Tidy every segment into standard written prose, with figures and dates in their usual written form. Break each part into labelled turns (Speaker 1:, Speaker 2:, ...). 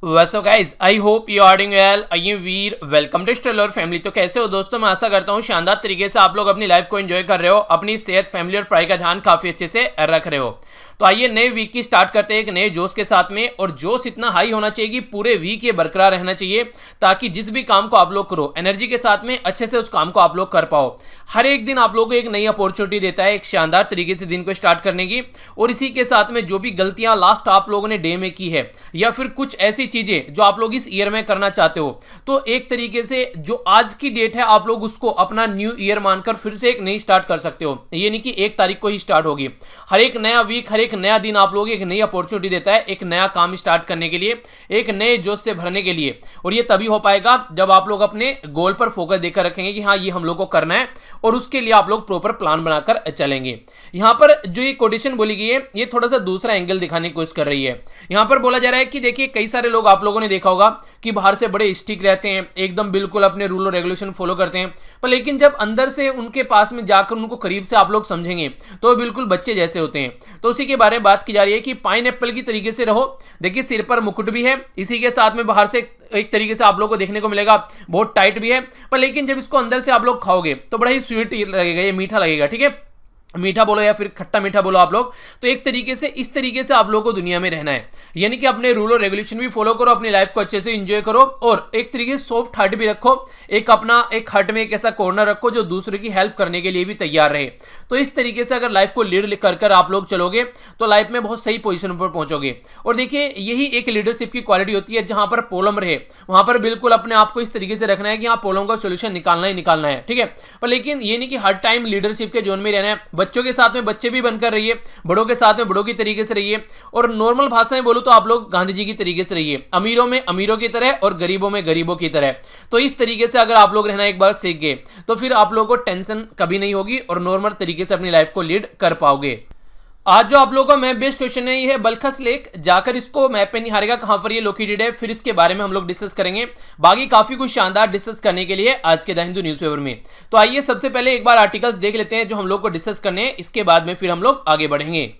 Speaker 1: What's up guys, I hope you are doing well. I am Veer, welcome to Stellar family. तो कैसे हो दोस्तों, मैं आशा करता हूँ शानदार तरीके से आप लोग अपनी लाइफ को एंजॉय कर रहे हो, अपनी सेहत, फैमिली और पढ़ाई का ध्यान काफी अच्छे से रख रहे हो। तो आइए नए वीक की स्टार्ट करते हैं एक नए जोश के साथ में। और जोश इतना हाई होना चाहिए कि पूरे वीक ये बरकरार रहना चाहिए, ताकि जिस भी काम को आप लोग करो एनर्जी के साथ में अच्छे से उस काम को आप लोग कर पाओ। हर एक दिन आप लोगों को एक नई अपॉर्चुनिटी देता है एक शानदार तरीके से दिन को स्टार्ट करने की। और इसी के साथ में जो भी गलतियां लास्ट आप लोगों ने डे में की है, या फिर कुछ ऐसी चीजें जो आप लोग इस ईयर में करना चाहते हो, तो एक तरीके से जो आज की डेट है आप लोग उसको अपना न्यू ईयर मानकर फिर से एक नई स्टार्ट कर सकते हो। ये नहीं कि 1 तारीख को ही स्टार्ट होगी। हर एक नया वीक, हर एक नया दिन आप लोग एक नई अपॉर्चुनिटी देता है एक नया काम स्टार्ट करने के लिए, एक नए जोश से भरने के लिए। और ये तभी हो पाएगा जब आप लोग अपने गोल पर फोकस देकर रखेंगे कि हाँ ये हम लोग को करना है, और उसके लिए आप लोग प्रॉपर प्लान बनाकर चलेंगे। यहां पर जो ये कोटेशन बोली गई है, ये थोड़ा सा दूसरा एंगल दिखाने की कोशिश कर रही है। यहां पर बोला जा रहा है कि देखिए, कई सारे लोग आप लोगों ने देखा होगा कि बाहर से बड़े स्टिक रहते हैं, एकदम बिल्कुल अपने रूल और रेगुलेशन फॉलो करते हैं, पर लेकिन जब अंदर से उनके पास में जाकर उनको करीब से आप लोग समझेंगे तो वो बिल्कुल बच्चे जैसे होते हैं। तो उसी के बारे में बात की जा रही है कि पाइनएप्पल की तरीके से रहो। देखिए, सिर पर मुकुट भी है, इसी के साथ में बाहर से एक तरीके से आप लोग को देखने को मिलेगा बहुत टाइट भी है, पर लेकिन जब इसको अंदर से आप लोग खाओगे तो बड़ा ही स्वीट लगेगा, ये मीठा लगेगा। ठीक है, मीठा बोलो या फिर खट्टा मीठा बोलो आप लोग। तो एक तरीके से इस तरीके से आप लोगों को दुनिया में रहना है, यानी कि अपने रूल और रेगुलेशन भी फॉलो करो, अपनी लाइफ को अच्छे से एंजॉय करो, और एक तरीके से सॉफ्ट हार्ट भी रखो। एक अपना एक हार्ट में एक ऐसा कॉर्नर रखो जो दूसरे की हेल्प करने के लिए भी तैयार रहे। तो इस तरीके से अगर लाइफ को लीड कर कर आप लोग चलोगे तो लाइफ में बहुत सही पोजीशन पर पहुंचोगे। और देखिए, यही एक लीडरशिप की क्वालिटी होती है, जहां पर प्रॉब्लम रहे वहां पर बिल्कुल अपने आप को इस तरीके से रखना है कि हाँ प्रॉब्लम का सोल्यूशन निकालना ही निकालना है। ठीक है, पर लेकिन ये नहीं कि हर टाइम लीडरशिप के जोन में रहना है। बच्चों के साथ में बच्चे भी बनकर रहिए, बड़ों के साथ में बड़ों की तरीके से रहिए, और नॉर्मल भाषा में बोलूं तो आप लोग गांधी जी की तरीके से रहिए, अमीरों में अमीरों की तरह और गरीबों में गरीबों की तरह। तो इस तरीके से अगर आप लोग रहना एक बार सीख गए तो फिर आप लोगों को टेंशन कभी नहीं होगी और नॉर्मल तरीके से अपनी लाइफ को लीड कर पाओगे। आज जो आप लोगों का मैप बेस्ड क्वेश्चन है, ये है बलखस लेक। जाकर इसको मैप पे निहारेगा कहां पर ये लोकेटेड है, फिर इसके बारे में हम लोग डिस्कस करेंगे। बाकी काफी कुछ शानदार डिस्कस करने के लिए आज के द हिंदू न्यूज़पेपर में। तो आइए सबसे पहले एक बार आर्टिकल्स देख लेते हैं जो हम लोग को डिस्कस करने हैं, इसके बाद में फिर हम लोग आगे बढ़ेंगे।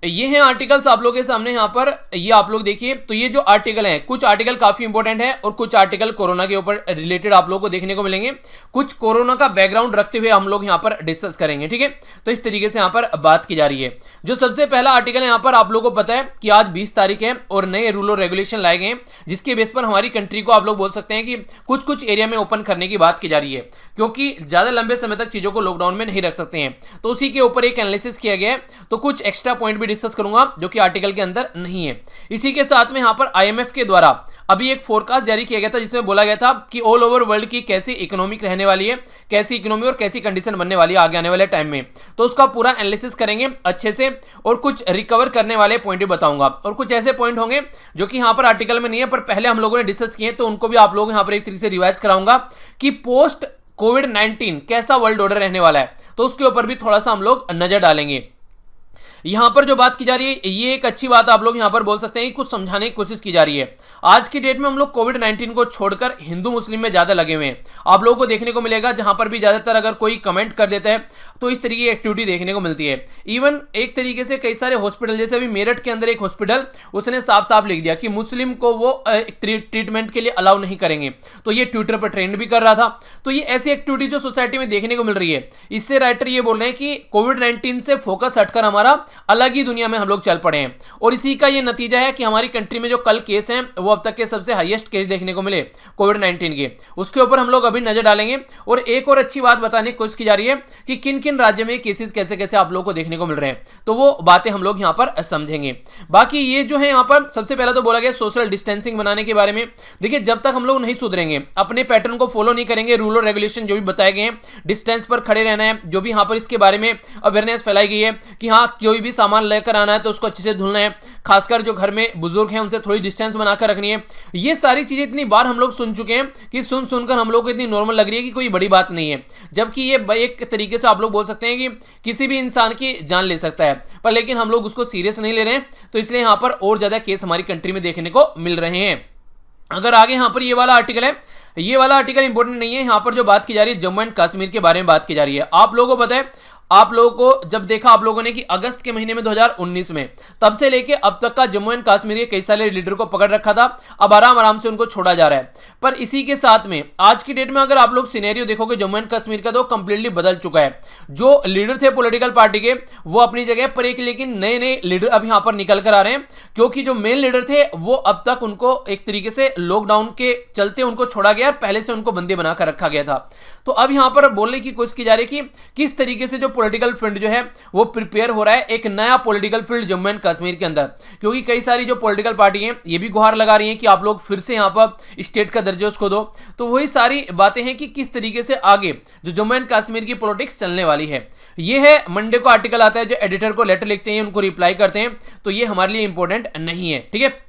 Speaker 1: ये हैं आर्टिकल्स आप लोगों के सामने यहाँ पर, ये आप लोग देखिए। तो ये जो आर्टिकल हैं, कुछ आर्टिकल काफी इंपॉर्टेंट है और कुछ आर्टिकल कोरोना के ऊपर रिलेटेड आप लोगों को देखने को मिलेंगे। कुछ कोरोना का बैकग्राउंड रखते हुए हम लोग यहाँ पर डिस्कस करेंगे। ठीक है, तो इस तरीके से यहाँ पर बात की जा रही है। जो सबसे पहला आर्टिकल है यहाँ पर, आप लोगों को पता है कि आज 20 तारीख है और नए रूल और रेगुलेशन लाए गए हैं, जिसके बेस पर हमारी कंट्री को आप लोग बोल सकते हैं कि कुछ कुछ एरिया में ओपन करने की बात की जा रही है, क्योंकि ज्यादा लंबे समय तक चीजों को लॉकडाउन में नहीं रख सकते हैं। तो उसी के ऊपर एक एनालिसिस किया गया है, तो कुछ एक्स्ट्रा पॉइंट भी डिस्कस करूंगा जो कि आर्टिकल के अंदर नहीं है। इसी के साथ में यहां पर आईएमएफ के द्वारा अभी एक फोरकास्ट जारी किया गया था, जिसमें बोला गया था कि ऑल ओवर वर्ल्ड की कैसी इकोनॉमिक रहने वाली है, कैसी इकोनॉमी और कैसी कंडीशन बनने वाली है आगे आने वाले टाइम में। तो उसका पूरा एनालिसिस करेंगे अच्छे से, और कुछ रिकवर करने वाले पॉइंट भी बताऊंगा, और कुछ ऐसे पॉइंट होंगे जो कि यहां पर आर्टिकल में नहीं है पर पहले हम लोगों ने डिस्कस किए, तो उनको भी आप लोग यहां पर एक तरीके से रिवाइज कराऊंगा कि पोस्ट कोविड-19 कैसा वर्ल्ड ऑर्डर रहने वाला है। तो उसके ऊपर भी थोड़ा सा हम लोग नजर डालेंगे। यहां पर जो बात की जा रही है, ये एक अच्छी बात आप लोग यहां पर बोल सकते हैं कि कुछ समझाने की कोशिश की जा रही है। आज की डेट में हम लोग कोविड-19 को छोड़कर हिंदू मुस्लिम में ज्यादा लगे हुए हैं। आप लोगों को देखने को मिलेगा जहां पर भी ज्यादातर अगर कोई कमेंट कर देता है तो इस तरीके की एक्टिविटी देखने को मिलती है। इवन एक तरीके से कई सारे हॉस्पिटल, जैसे अभी मेरठ के अंदर एक हॉस्पिटल, उसने साफ साफ लिख दिया कि मुस्लिम को वो ट्रीटमेंट के लिए अलाउ नहीं करेंगे। तो ये ट्विटर पर ट्रेंड भी कर रहा था। तो ये ऐसी एक्टिविटी जो सोसाइटी में देखने को मिल रही है, इससे राइटर ये बोल रहे हैं कि कोविड-19 से फोकस हटकर हमारा अलग ही दुनिया में हम लोग चल पड़े हैं। और इसी का ये नतीजा है कि हमारी कंट्री में जो कल केस हैं वो अब तक के सबसे हाईएस्ट केस देखने को मिले कोविड-19 के। उसके ऊपर हम लोग अभी नजर डालेंगे। और एक और अच्छी बात बताने की कोशिश की जा रही है कि किन किन राज्य में केसेस कैसे कैसे आप लोगों को देखने को मिल रहे हैं, तो वो बातें हम लोग यहां पर समझेंगे। बाकी ये जो है यहां पर सबसे पहले तो बोला गया सोशल डिस्टेंसिंग बनाने के बारे में। देखिए, जब तक हम लोग नहीं सुधरेंगे, अपने पैटर्न को फॉलो नहीं करेंगे, रूल और रेगुलेशन जो भी बताए गए हैं, डिस्टेंस पर खड़े रहना है, जो भी यहां पर इसके बारे में अवेयरनेस फैलाई गई है कि हाँ कोई भी सामान लेकर आना है तो उसको अच्छे से धुलना है, खासकर जो घर में बुजुर्ग हैं उनसे थोड़ी डिस्टेंस बनाकर रखनी है। ये सारी चीजें इतनी बार हम लोग सुन चुके हैं कि सुन सुनकर हम लोग को इतनी नॉर्मल लग रही है कि कोई बड़ी बात नहीं है, जबकि ये एक तरीके से आप लोग बोल सकते हैं कि किसी भी इंसान की जान ले सकता है, पर लेकिन हम लोग उसको सीरियस नहीं ले रहे हैं। तो इसलिए यहां पर और ज्यादा केस हमारी कंट्री में देखने को मिल रहे हैं। अगर आगे यहां पर ये वाला आर्टिकल है, ये वाला आर्टिकल इंपॉर्टेंट नहीं है। यहां पर जो बात की जा रही है जम्मू एंड कश्मीर के बारे में बात की जा रही है। आप लोगों को पता है आप लोगों को जब देखा आप लोगों ने कि अगस्त के महीने में 2019 में, तब से लेके अब तक का जम्मू एंड कश्मीर के कई सारे लीडर को पकड़ रखा था, अब आराम आराम से उनको छोड़ा जा रहा है। पर इसी के साथ में आज की डेट में अगर आप लोग सिनेरियो देखोगे जम्मू एंड कश्मीर का, तो कंप्लीटली बदल चुका है। जो लीडर थे पॉलिटिकल पार्टी के वो अपनी जगह पर, एक लेकिन नए नए लीडर अब यहां पर निकल कर आ रहे हैं, क्योंकि जो मेन लीडर थे वो अब तक उनको एक तरीके से लॉकडाउन के चलते उनको छोड़ा गया, पहले से उनको बंदी बनाकर रखा गया था। तो अब यहां पर बोलने की कोशिश की जा रही है कि किस तरीके से जो पॉलिटिकल फील्ड जो है वो प्रिपेयर हो रहा है, एक नया political field Jammu and Kashmir के अंदर, क्योंकि कई सारी जो पॉलिटिकल पार्टी हैं ये भी गुहार लगा रही हैं कि आप लोग फिर से यहां पर स्टेट का दर्जा उसको दो। तो वही सारी बातें हैं कि किस तरीके से आगे जो जम्मू एंड कश्मीर की पॉलिटिक्स चलने वाली है। ये है मंडे को आर्टिकल आता है, जो एडिटर को लेटर लिखते हैं उनको रिप्लाई करते हैं, तो ये हमारे लिए इंपॉर्टेंट नहीं है। ठीक है,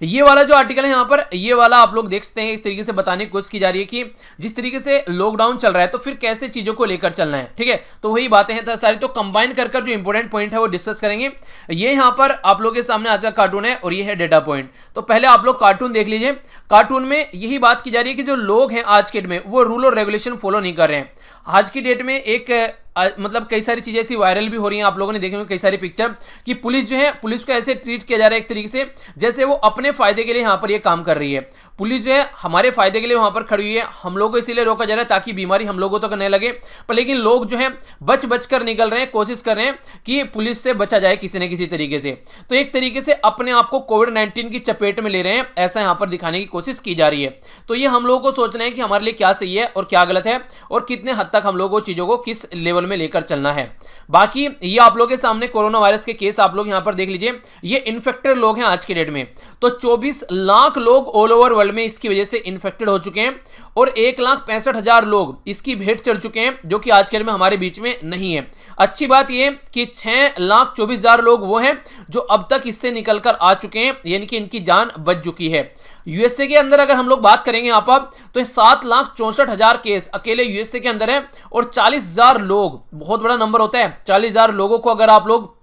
Speaker 1: ये वाला जो आर्टिकल है यहां पर, ये वाला आप लोग देख सकते हैं, एक तरीके से बताने की कोशिश की जा रही है कि जिस तरीके से लॉकडाउन चल रहा है तो फिर कैसे चीजों को लेकर चलना है। ठीक है, तो वही बातें हैं सारी, तो कंबाइन कर जो इंपॉर्टेंट पॉइंट है वो डिस्कस करेंगे। ये यहां पर आप लोगों के सामने आज का कार्टून है और ये है डेटा पॉइंट। तो पहले आप लोग कार्टून देख लीजिए। कार्टून में यही बात की जा रही है कि जो लोग हैं आज के डेट में वो रूल और रेगुलेशन फॉलो नहीं कर रहे हैं। आज की डेट में एक मतलब कई सारी चीजें ऐसी वायरल भी हो रही हैं, आप लोगों ने देखे होंगे कई सारी पिक्चर, कि पुलिस जो है, पुलिस को ऐसे ट्रीट किया जा रहा है एक तरीके से जैसे वो अपने फायदे के लिए यहां पर ये काम कर रही है। पुलिस जो है हमारे फायदे के लिए वहां पर खड़ी हुई है, हम लोगों को इसीलिए रोका जा रहा है ताकि बीमारी हम लोगों तक नहीं लगे। पर लेकिन लोग जो है बच कर निकल रहे हैं, कोशिश कर रहे हैं कि पुलिस से बचा जाए किसी न किसी तरीके से। तो एक तरीके से अपने आप को कोविड-19 की चपेट में ले रहे हैं, ऐसा यहां पर दिखाने की कोशिश की जा रही है। तो ये हम लोगों को सोचना है कि हमारे लिए क्या सही है और क्या गलत है, और कितने हद तक हम लोगों को चीजों को किस लेवल में लेकर चलना है। बाकी ये आप लोगों के सामने कोरोना वायरस के केस आप लोग यहां पर देख लीजिए। ये इन्फेक्टेड लोग हैं आज के डेट में, तो 24 लाख लोग ऑल ओवर वर्ल्ड में इसकी वजह से इन्फेक्टेड हो चुके हैं, और 1,65,000 लोग इसकी भेंट चढ़ चुके हैं, जो कि आज के डेट में हमारे बीच में नहीं है। अच्छी बात यह कि 6,24,000 लोग वो हैं जो अब तक इससे निकलकर आ चुके हैं, यानी कि इनकी जान बच चुकी है। यूएसए के अंदर अगर हम लोग बात करेंगे यहां पर, तो 7,64,000 केस अकेले यूएसए के अंदर है, और 40,000 लोग, बहुत बड़ा नंबर होता है। 40,000 लोगों को अगर आप लोग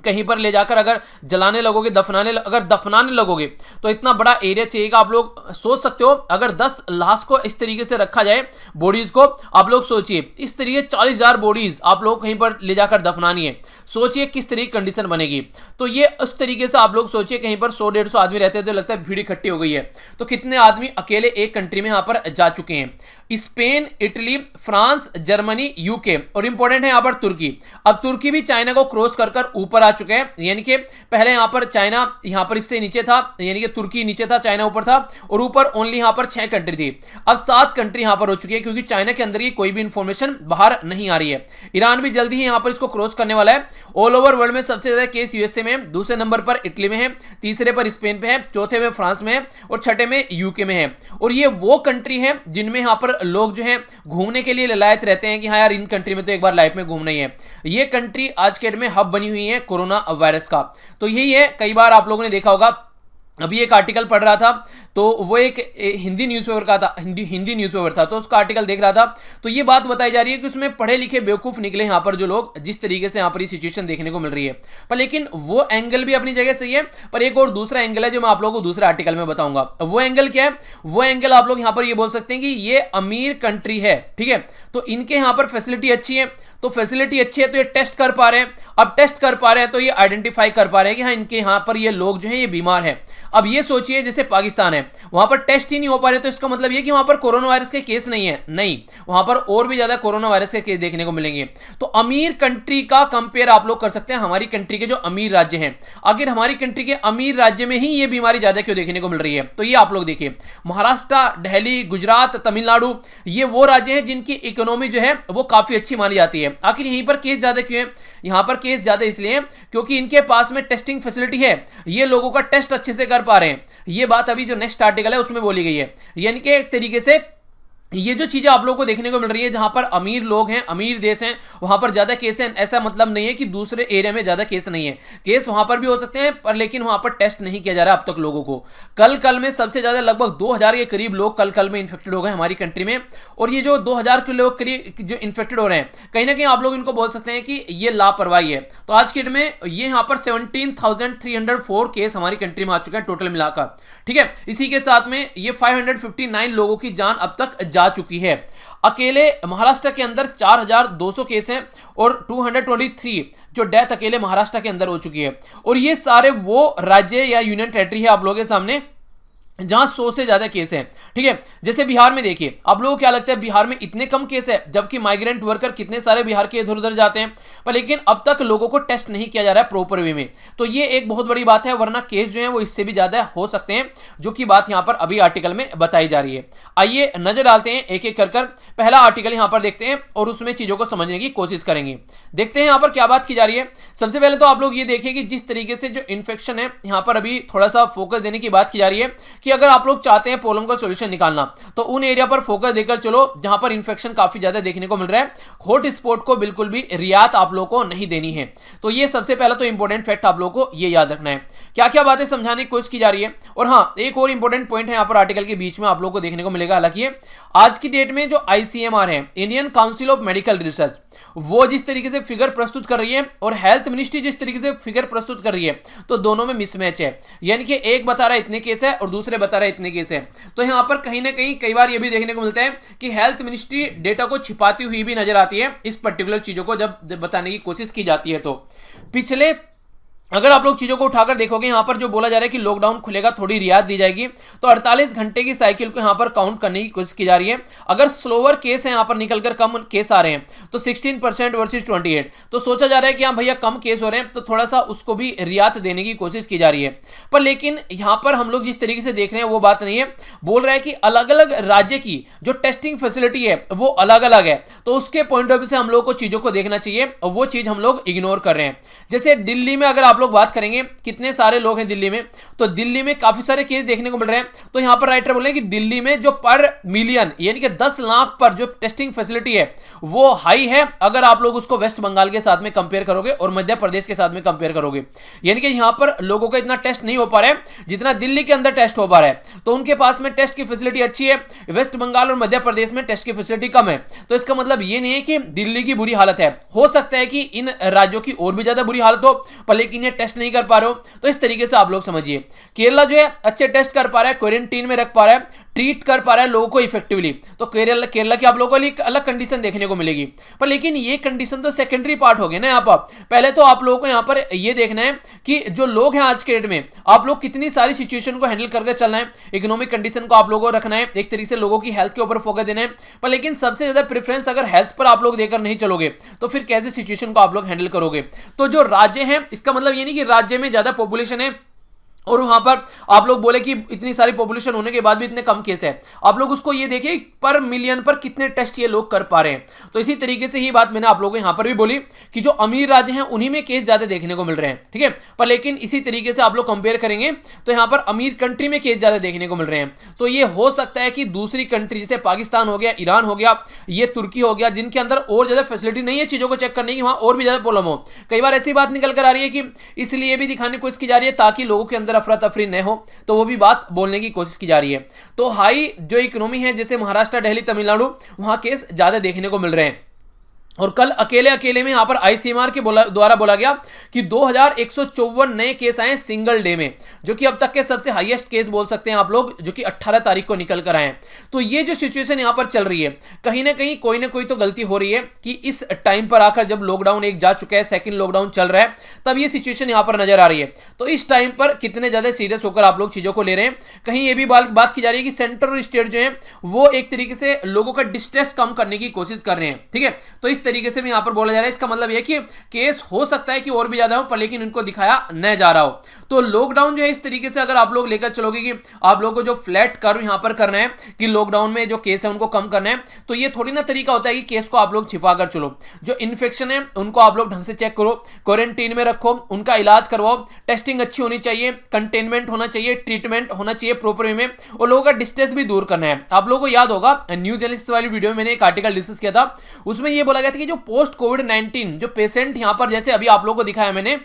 Speaker 1: कहीं पर ले जाकर अगर जलाने लगोगे, दफनाने लगोगे, तो इतना बड़ा एरिया चाहिएगा। आप लोग सोच सकते हो अगर 10 लाश को इस तरीके से रखा जाए, बॉडीज को, आप लोग सोचिए इस तरीके 40,000 बॉडीज आप लोग कहीं पर ले जाकर दफनानी है, सोचिए किस तरीके की कंडीशन बनेगी। तो ये उस तरीके से आप लोग सोचिए कहीं पर 100-150 आदमी रहते हैं तो लगता है भीड़ इकट्ठी हो गई है। तो कितने आदमी अकेले एक कंट्री में यहां पर जा चुके हैं। Spain, Italy, France, Germany, UK, और इंपॉर्टेंट है यहां पर तुर्की। अब तुर्की भी चाइना को क्रॉस कर ऊपर आ चुके हैं, यानी कि पहले यहां पर चाइना यहां पर इससे नीचे था, यानी कि तुर्की नीचे था, चाइना ऊपर था, और ऊपर ओनली यहां पर 6 कंट्री थी। अब 7 कंट्री यहां पर हो चुकी है, क्योंकि चाइना के अंदर की कोई भी इंफॉर्मेशन बाहर नहीं आ रही है। ईरान भी जल्दी ही यहां पर इसको क्रॉस करने वाला है। ऑल ओवर वर्ल्ड में सबसे ज्यादा केस यूएसए में है, दूसरे नंबर पर इटली में है, तीसरे पर स्पेन पे है, चौथे में फ्रांस में है, और छठे में यूके में है। और ये वो कंट्री है जिनमें यहां पर लोग जो है घूमने के लिए ललायत रहते हैं कि हाँ यार इन कंट्री में तो एक बार लाइफ में घूमना ही है। ये कंट्री आज के डेट में हब बनी हुई है कोरोना वायरस का। तो यही है, कई बार आप लोगों ने देखा होगा, अभी एक आर्टिकल पढ़ रहा था, तो वो एक हिंदी न्यूज़पेपर का था, हिंदी न्यूज़पेपर था, तो उसका आर्टिकल देख रहा था, तो ये बात बताई जा रही है कि उसमें पढ़े लिखे बेवकूफ़ निकले यहाँ पर जो लोग, जिस तरीके से यहाँ पर ये सिचुएशन देखने को मिल रही है। पर लेकिन वो एंगल भी अपनी जगह सही है, पर एक और दूसरा एंगल है जो मैं आप लोगों को दूसरे आर्टिकल में बताऊंगा। वो एंगल क्या है? वो एंगल आप लोग यहाँ पर ये बोल सकते हैं कि ये अमीर कंट्री है, ठीक है, तो इनके यहाँ पर फैसिलिटी अच्छी है, तो फैसिलिटी अच्छी है तो ये टेस्ट कर पा रहे हैं। अब टेस्ट कर पा रहे हैं तो ये आइडेंटिफाई कर पा रहे हैं कि हाँ इनके यहाँ पर ये लोग जो है ये बीमार है। अब ये सोचिए जैसे पाकिस्तान है, वहां पर टेस्ट ही नहीं हो पा रहे, तो इसका मतलब ये कि वहां पर कोरोना वायरस के केस नहीं है, नहीं, वहां पर और भी ज्यादा कोरोना वायरस के केस देखने को मिलेंगे। तो अमीर कंट्री का कंपेयर आप लोग कर सकते हैं हमारी कंट्री के जो अमीर राज्य हैं। आखिर हमारी कंट्री के अमीर राज्य में ही ये बीमारी ज्यादा क्यों देखने को मिल रही है? तो ये आप लोग देखिए, महाराष्ट्र, दिल्ली, गुजरात, तमिलनाडु, ये वो राज्य हैं जिनकी इकोनॉमी जो है वो काफी अच्छी मानी जाती है। आखिर यहीं पर केस ज्यादा क्यों है? यहां पर केस ज्यादा इसलिए क्योंकि इनके पास में टेस्टिंग फैसिलिटी है, ये लोगों का टेस्ट अच्छे से कर पा रहे हैं। ये बात अभी जो नेक्स्ट आर्टिकल है उसमें बोली गई है, यानी कि एक तरीके से ये जो चीजें आप लोगों को देखने को मिल रही है, जहां पर अमीर लोग हैं, अमीर देश हैं, वहां पर ज्यादा केस हैं, ऐसा मतलब नहीं है कि दूसरे एरिया में ज्यादा केस नहीं है। केस वहां पर भी हो सकते हैं, पर लेकिन वहां पर टेस्ट नहीं किया जा रहा अब तक लोगों को। कल में सबसे ज्यादा लगभग 2000 के करीब लोग कल में इन्फेक्टेड हो गए हमारी कंट्री में। और ये जो 2000 के लोग करीब जो इन्फेक्टेड हो रहे हैं, कहीं ना कहीं आप लोग इनको बोल सकते हैं कि ये लापरवाही है। तो आज के डेट में ये यहाँ पर 17,304 केस हमारी कंट्री में आ चुके हैं टोटल मिलाकर, ठीक है। इसी के साथ में ये 559 लोगों की जान अब तक जा जा चुकी है। अकेले महाराष्ट्र के अंदर 4200 केस हैं और 223 जो डेथ अकेले महाराष्ट्र के अंदर हो चुकी है। और ये सारे वो राज्य या यूनियन टेरिटरी है आप लोगों के सामने जहां 100 से ज्यादा केस हैं। ठीक है, जैसे बिहार में देखिए, आप लोगों को क्या लगता है बिहार में इतने कम केस है, जबकि माइग्रेंट वर्कर कितने सारे बिहार के इधर उधर जाते हैं, पर लेकिन अब तक लोगों को टेस्ट नहीं किया जा रहा है प्रॉपर वे में। तो ये एक बहुत बड़ी बात है, वरना केस जो है वो इससे भी ज्यादा हो सकते हैं, जो कि बात यहां पर अभी आर्टिकल में बताई जा रही है। आइए नजर डालते हैं एक एक कर पहला आर्टिकल यहां पर देखते हैं और उसमें चीजों को समझने की कोशिश करेंगे। देखते हैं यहां पर क्या बात की जा रही है। सबसे पहले तो आप लोग ये देखिए कि जिस तरीके से जो इन्फेक्शन है, यहां पर अभी थोड़ा सा फोकस देने की बात की जा रही है कि अगर आप लोग चाहते हैं प्रॉब्लम का सॉल्यूशन निकालना, तो उन एरिया पर फोकस देकर चलो जहां पर इंफेक्शन काफी ज्यादा देखने को मिल रहा है। हॉट स्पॉट को बिल्कुल भी रियायत आप लोगों को नहीं देनी है। तो ये सबसे पहला तो इंपॉर्टेंट फैक्ट आप लोगों को ये याद रखना है। क्या क्या बातें समझाने की कोशिश की जा रही है। और हाँ, एक और इंपॉर्टेंट पॉइंट है यहां पर आर्टिकल के बीच में आप लोगों को देखने को मिलेगा। हालांकि आज की डेट में जो आईसीएमआर है, Indian council of medical research, वो जिस तरीके से फिगर प्रस्तुत कर रही है और हेल्थ मिनिस्ट्री जिस तरीके से फिगर प्रस्तुत कर रही है, तो दोनों में मिसमैच है। यानी कि एक बता रहा है इतने केस है और दूसरे बता रहा है इतने केस है। तो यहां पर कहीं ना कहीं कई बार यह भी देखने को मिलता है कि हेल्थ मिनिस्ट्री डेटा को छिपाती हुई भी नजर आती है इस पर्टिकुलर चीजों को जब बताने की कोशिश की जाती है। तो पिछले अगर आप लोग चीजों को उठाकर देखोगे, यहां पर जो बोला जा रहा है कि लॉकडाउन खुलेगा, थोड़ी रियायत दी जाएगी, तो 48 घंटे की साइकिल को यहां पर काउंट करने की कोशिश की जा रही है। अगर स्लोअर केस है, यहां पर निकलकर कम केस आ रहे हैं, तो 16% वर्सेस 28, तो सोचा जा रहा है कि हाँ भैया कम केस हो रहे हैं, तो थोड़ा सा उसको भी रियायत देने की कोशिश की जा रही है। पर लेकिन यहां पर हम लोग जिस तरीके से देख रहे हैं वो बात नहीं है। बोल रहा है कि अलग अलग राज्य की जो टेस्टिंग फैसिलिटी है वो अलग अलग है, तो उसके पॉइंट ऑफ व्यू से हम लोग को चीजों को देखना चाहिए, और वो चीज हम लोग इग्नोर कर रहे हैं। जैसे दिल्ली में अगर आप लोग बात करेंगे, कितने सारे लोग हैं दिल्ली में, तो दिल्ली में काफी सारे केस देखने को मिल रहे हैं। तो यहां पर राइटर बोले कि दिल्ली में जो पर मिलियन यानी कि 10 लाख पर जो टेस्टिंग फैसिलिटी है वो हाई है, अगर आप लोग उसको वेस्ट बंगाल के साथ में कंपेयर करोगे और मध्य प्रदेश के साथ में कंपेयर करोगे। यानी कि यहां पर लोगों का इतना टेस्ट नहीं हो पा रहा है जितना दिल्ली के अंदर टेस्ट हो पा रहा है, तो उनके पास में टेस्ट की फैसिलिटी अच्छी है। वेस्ट बंगाल और मध्य प्रदेश में टेस्ट की फैसिलिटी कम है। तो इसका मतलब ये नहीं है कि दिल्ली की बुरी हालत है, हो सकता है कि इन राज्यों की और भी ज्यादा बुरी हालत हो, पर लेकिन ये टेस्ट नहीं कर पा रहे हो। तो इस तरीके से आप लोग समझिए, केरला जो है अच्छे टेस्ट कर पा रहा है, क्वारंटीन में रख पा रहा है, ट्रीट कर पा रहा है लोगों को इफेक्टिवली, तो केरला की आप लोगों को एक अलग कंडीशन देखने को मिलेगी। पर लेकिन ये कंडीशन तो सेकेंडरी पार्ट हो गए ना। यहाँ पर पहले तो आप लोगों को यहाँ पर ये देखना है कि जो लोग हैं आज के डेट में, आप लोग कितनी सारी सिचुएशन को हैंडल करके चलना है, इकोनॉमिक कंडीशन को आप लोगों को रखना है, एक तरीके से लोगों की हेल्थ के ऊपर फोकस देना है। पर लेकिन सबसे ज्यादा प्रेफरेंस अगर हेल्थ पर आप लोग देकर नहीं चलोगे, तो फिर कैसे सिचुएशन को आप लोग हैंडल करोगे। तो जो राज्य है, इसका मतलब ये नहीं कि राज्य में ज्यादा पॉपुलेशन है और वहां पर आप लोग बोले कि इतनी सारी पॉपुलेशन होने के बाद भी इतने कम केस है, आप लोग उसको ये देखिए पर मिलियन पर कितने टेस्ट ये लोग कर पा रहे हैं। तो इसी तरीके से ही बात मैंने आप लोगों को यहां पर भी बोली कि जो अमीर राज्य हैं उन्हीं में केस ज्यादा देखने को मिल रहे हैं, ठीक है। पर लेकिन इसी तरीके से आप लोग कंपेयर करेंगे तो यहां पर अमीर कंट्री में केस ज्यादा देखने को मिल रहे हैं। तो ये हो सकता है कि दूसरी कंट्री जैसे पाकिस्तान हो गया, ईरान हो गया, ये तुर्की हो गया, जिनके अंदर और ज्यादा फैसिलिटी नहीं है चीजों को चेक करने की, वहां और भी ज्यादा प्रॉब्लम हो। कई बार ऐसी बात निकल कर आ रही है कि इसलिए भी दिखाने की कोशिश की जा रही है ताकि लोगों के अंदर अफरा तफरी न हो, तो वो भी बात बोलने की कोशिश की जा रही है। तो हाई जो इकोनॉमी है जैसे महाराष्ट्र, दिल्ली, तमिलनाडु, वहां केस ज्यादा देखने को मिल रहे हैं। और कल अकेले में यहां पर आईसीएमआर के द्वारा बोला गया कि 2154 नए केस आए सिंगल डे में, जो कि अब तक के सबसे हाईएस्ट केस बोल सकते हैं आप लोग, जो कि 18 तारीख को निकल कर आए। तो ये जो सिचुएशन यहां पर चल रही है, कहीं ना कहीं कोई ना कोई तो गलती हो रही है कि इस टाइम पर आकर जब लॉकडाउन एक जा चुका है, सेकंड लॉकडाउन चल रहा है, तब ये सिचुएशन यहां पर नजर आ रही है। तो इस टाइम पर कितने ज्यादा सीरियस होकर आप लोग चीजों को ले रहे हैं। कहीं ये भी बात की जा रही है कि सेंटर और स्टेट जो है वो एक तरीके से लोगों का डिस्ट्रेस कम करने की कोशिश कर रहे हैं, ठीक है। तो इस तरीके से भी यहां पर बोला जा रहा है, इसका मतलब यह कि केस हो सकता है कि और भी ज्यादा हो, पर लेकिन उनको दिखाया न जा रहा हो। तो लॉकडाउन जो है इस तरीके से अगर आप लोग लेकर चलोगे कि आप लोगों को जो फ्लैट कर्व यहां पर करना है कि लॉकडाउन में जो केस है उनको कम करना है, तो ये थोड़ी ना तरीका होता है कि केस को आप लोग छिपा कर चलो। जो इन्फेक्शन है उनको आप लोग ढंग से चेक करो, क्वारंटीन में रखो, उनका इलाज करवाओ, टेस्टिंग अच्छी होनी चाहिए, कंटेनमेंट होना चाहिए, ट्रीटमेंट होना चाहिए प्रॉपर वे में, और लोगों का डिस्टेंस भी दूर करना है। आप लोगों को याद होगा न्यूज एनालिसिस वाली वीडियो में मैंने एक आर्टिकल डिस्कस किया था, उसमें यह बोला गया था कि जो पोस्ट कोविड-19 जो पेशेंट यहां पर जैसे अभी आप लोगों को दिखाया मैंने,